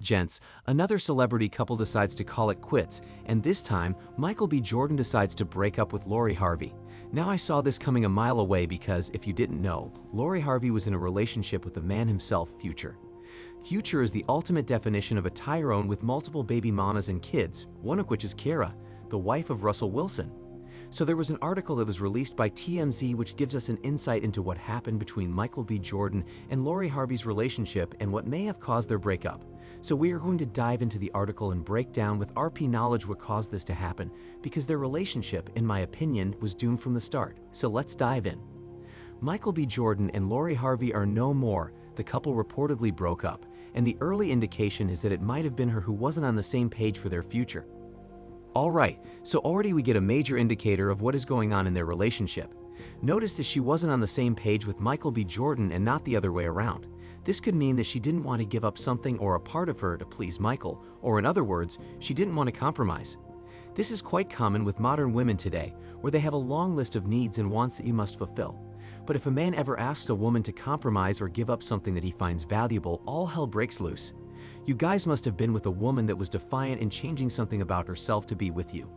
Gents, another celebrity couple decides to call it quits, and this time, Michael B. Jordan decides to break up with Lori Harvey. Now I saw this coming a mile away because, if you didn't know, Lori Harvey was in a relationship with the man himself, Future. Future is the ultimate definition of a Tyrone with multiple baby mamas and kids, one of which is Kara, the wife of Russell Wilson. So there was an article that was released by TMZ which gives us an insight into what happened between Michael B. Jordan and Lori Harvey's relationship and what may have caused their breakup. So we are going to dive into the article and break down with RP knowledge what caused this to happen, because their relationship, in my opinion, was doomed from the start. So let's dive in. Michael B. Jordan and Lori Harvey are no more. The couple reportedly broke up, and the early indication is that it might have been her who wasn't on the same page for their future. Alright, so already we get a major indicator of what is going on in their relationship. Notice that she wasn't on the same page with Michael B. Jordan and not the other way around. This could mean that she didn't want to give up something or a part of her to please Michael, or in other words, she didn't want to compromise. This is quite common with modern women today, where they have a long list of needs and wants that you must fulfill. But if a man ever asks a woman to compromise or give up something that he finds valuable, all hell breaks loose. You guys must have been with a woman that was defiant and changing something about herself to be with you.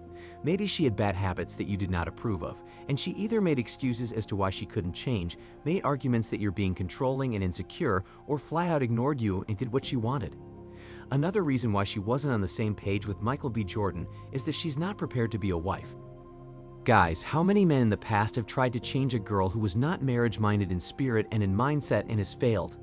Maybe she had bad habits that you did not approve of, and she either made excuses as to why she couldn't change, made arguments that you're being controlling and insecure, or flat out ignored you and did what she wanted. Another reason why she wasn't on the same page with Michael B. Jordan is that she's not prepared to be a wife. Guys, how many men in the past have tried to change a girl who was not marriage-minded in spirit and in mindset and has failed?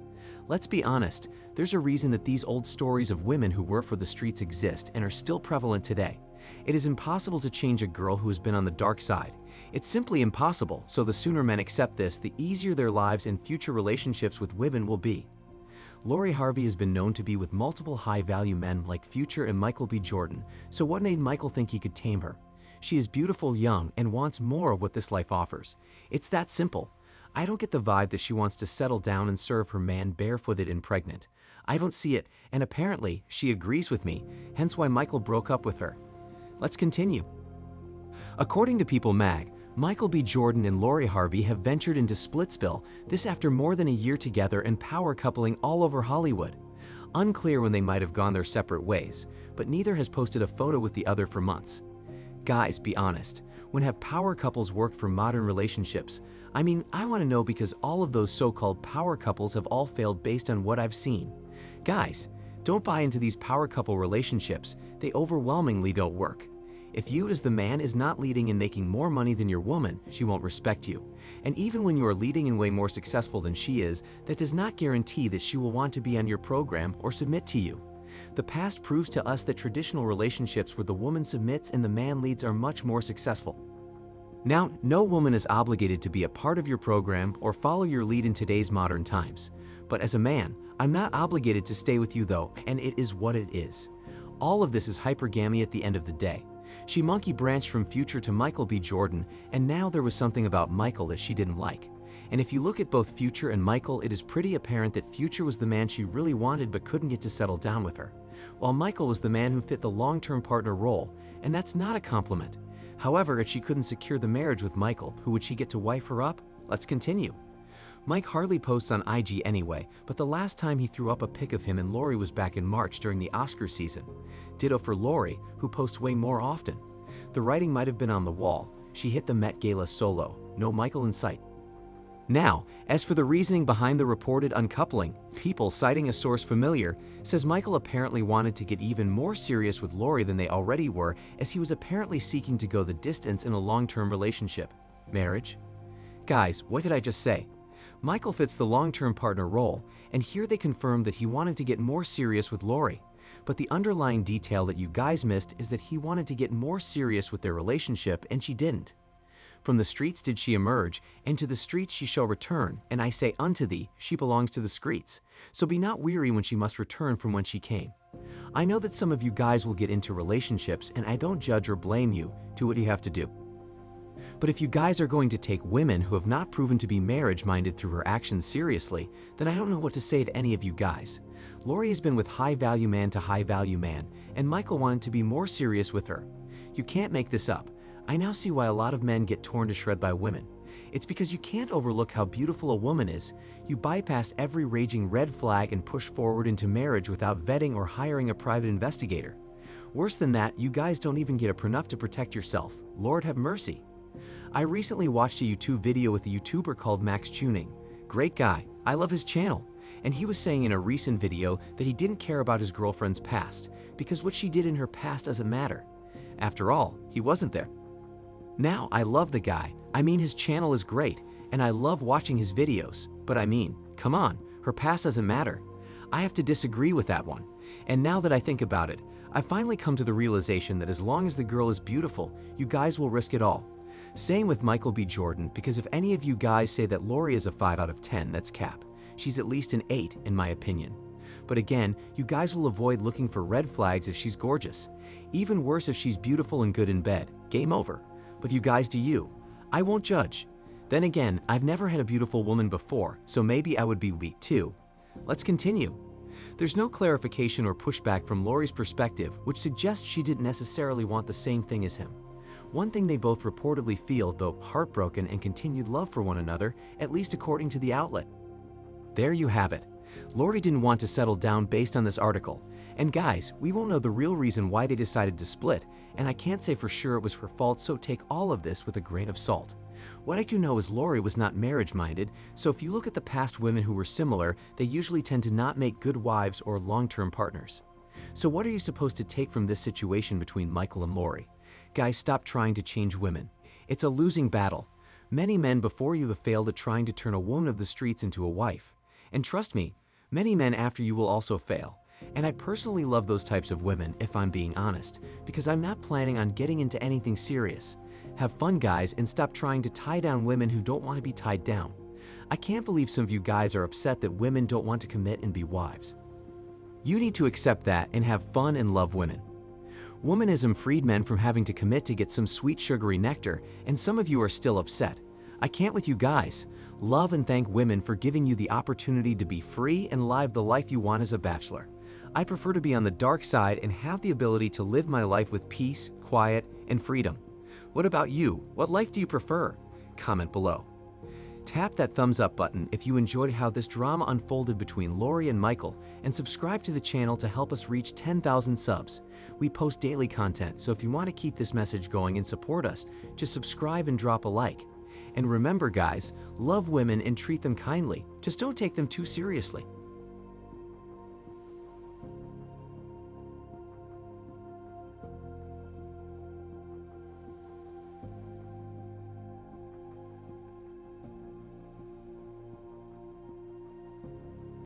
Let's be honest, there's a reason that these old stories of women who work for the streets exist and are still prevalent today. It is impossible to change a girl who has been on the dark side. It's simply impossible, so the sooner men accept this, the easier their lives and future relationships with women will be. Lori Harvey has been known to be with multiple high-value men like Future and Michael B. Jordan, so what made Michael think he could tame her? She is beautiful, young, and wants more of what this life offers. It's that simple. I don't get the vibe that she wants to settle down and serve her man barefooted and pregnant. I don't see it, and apparently she agrees with me, hence why Michael broke up with her. Let's continue. According to People Mag, Michael B. Jordan and Lori Harvey have ventured into Splitsville, this after more than a year together and power coupling all over Hollywood. Unclear when they might have gone their separate ways, but neither has posted a photo with the other for months. Guys, be honest. When have power couples worked for modern relationships? I mean, I want to know because all of those so-called power couples have all failed based on what I've seen. Guys, don't buy into these power couple relationships. They overwhelmingly don't work. If you as the man is not leading and making more money than your woman, she won't respect you. And even when you are leading and way more successful than she is, that does not guarantee that she will want to be on your program or submit to you. The past proves to us that traditional relationships where the woman submits and the man leads are much more successful. Now, no woman is obligated to be a part of your program or follow your lead in today's modern times. But as a man, I'm not obligated to stay with you though, and it is what it is. All of this is hypergamy at the end of the day. She monkey branched from Future to Michael B. Jordan, and now there was something about Michael that she didn't like. And if you look at both Future and Michael, it is pretty apparent that Future was the man she really wanted but couldn't get to settle down with her, while Michael was the man who fit the long-term partner role, and that's not a compliment. However, if she couldn't secure the marriage with Michael, who would she get to wife her up? Let's continue. Mike hardly posts on IG anyway, but the last time he threw up a pic of him and Lori was back in March during the Oscars season. Ditto for Lori, who posts way more often. The writing might have been on the wall. She hit the Met Gala solo. No Michael in sight. Now, as for the reasoning behind the reported uncoupling, People, citing a source familiar, says Michael apparently wanted to get even more serious with Lori than they already were, as he was apparently seeking to go the distance in a long-term relationship. Marriage? Guys, what did I just say? Michael fits the long-term partner role, and here they confirmed that he wanted to get more serious with Lori. But the underlying detail that you guys missed is that he wanted to get more serious with their relationship, and she didn't. From the streets did she emerge, and to the streets she shall return, and I say unto thee, she belongs to the streets. So be not weary when she must return from whence she came. I know that some of you guys will get into relationships, and I don't judge or blame you. Do what you have to do. But if you guys are going to take women who have not proven to be marriage-minded through her actions seriously, then I don't know what to say to any of you guys. Lori has been with high-value man to high-value man, and Michael wanted to be more serious with her. You can't make this up. I now see why a lot of men get torn to shred by women. It's because you can't overlook how beautiful a woman is. You bypass every raging red flag and push forward into marriage without vetting or hiring a private investigator. Worse than that, you guys don't even get a prenup to protect yourself. Lord have mercy. I recently watched a YouTube video with a YouTuber called Max Tuning. Great guy, I love his channel. And he was saying in a recent video that he didn't care about his girlfriend's past, because what she did in her past doesn't matter. After all, he wasn't there. Now, I love the guy. I mean, his channel is great, and I love watching his videos. But I mean, come on, her past doesn't matter. I have to disagree with that one. And now that I think about it, I finally come to the realization that as long as the girl is beautiful, you guys will risk it all. Same with Michael B. Jordan, because if any of you guys say that Lori is a 5 out of 10, that's cap. She's at least an 8 in my opinion. But again, you guys will avoid looking for red flags if she's gorgeous. Even worse if she's beautiful and good in bed. Game over. But you guys do you. I won't judge. Then again, I've never had a beautiful woman before, so maybe I would be weak too. Let's continue. There's no clarification or pushback from Lori's perspective, which suggests she didn't necessarily want the same thing as him. One thing they both reportedly feel, though heartbroken and continued love for one another, at least according to the outlet. There you have it. Lori didn't want to settle down based on this article. And guys, we won't know the real reason why they decided to split, and I can't say for sure it was her fault, so take all of this with a grain of salt. What I do know is Lori was not marriage-minded, so if you look at the past women who were similar, they usually tend to not make good wives or long-term partners. So what are you supposed to take from this situation between Michael and Lori? Guys, stop trying to change women. It's a losing battle. Many men before you have failed at trying to turn a woman of the streets into a wife. And trust me, many men after you will also fail. And I personally love those types of women, if I'm being honest, because I'm not planning on getting into anything serious. Have fun, guys, and stop trying to tie down women who don't want to be tied down. I can't believe some of you guys are upset that women don't want to commit and be wives. You need to accept that and have fun and love women. Womanism freed men from having to commit to get some sweet sugary nectar, and some of you are still upset. I can't with you guys. Love and thank women for giving you the opportunity to be free and live the life you want as a bachelor. I prefer to be on the dark side and have the ability to live my life with peace, quiet, and freedom. What about you? What life do you prefer? Comment below. Tap that thumbs up button if you enjoyed how this drama unfolded between Lori and Michael, and subscribe to the channel to help us reach 10,000 subs. We post daily content, so if you want to keep this message going and support us, just subscribe and drop a like. And remember guys, love women and treat them kindly. Just don't take them too seriously.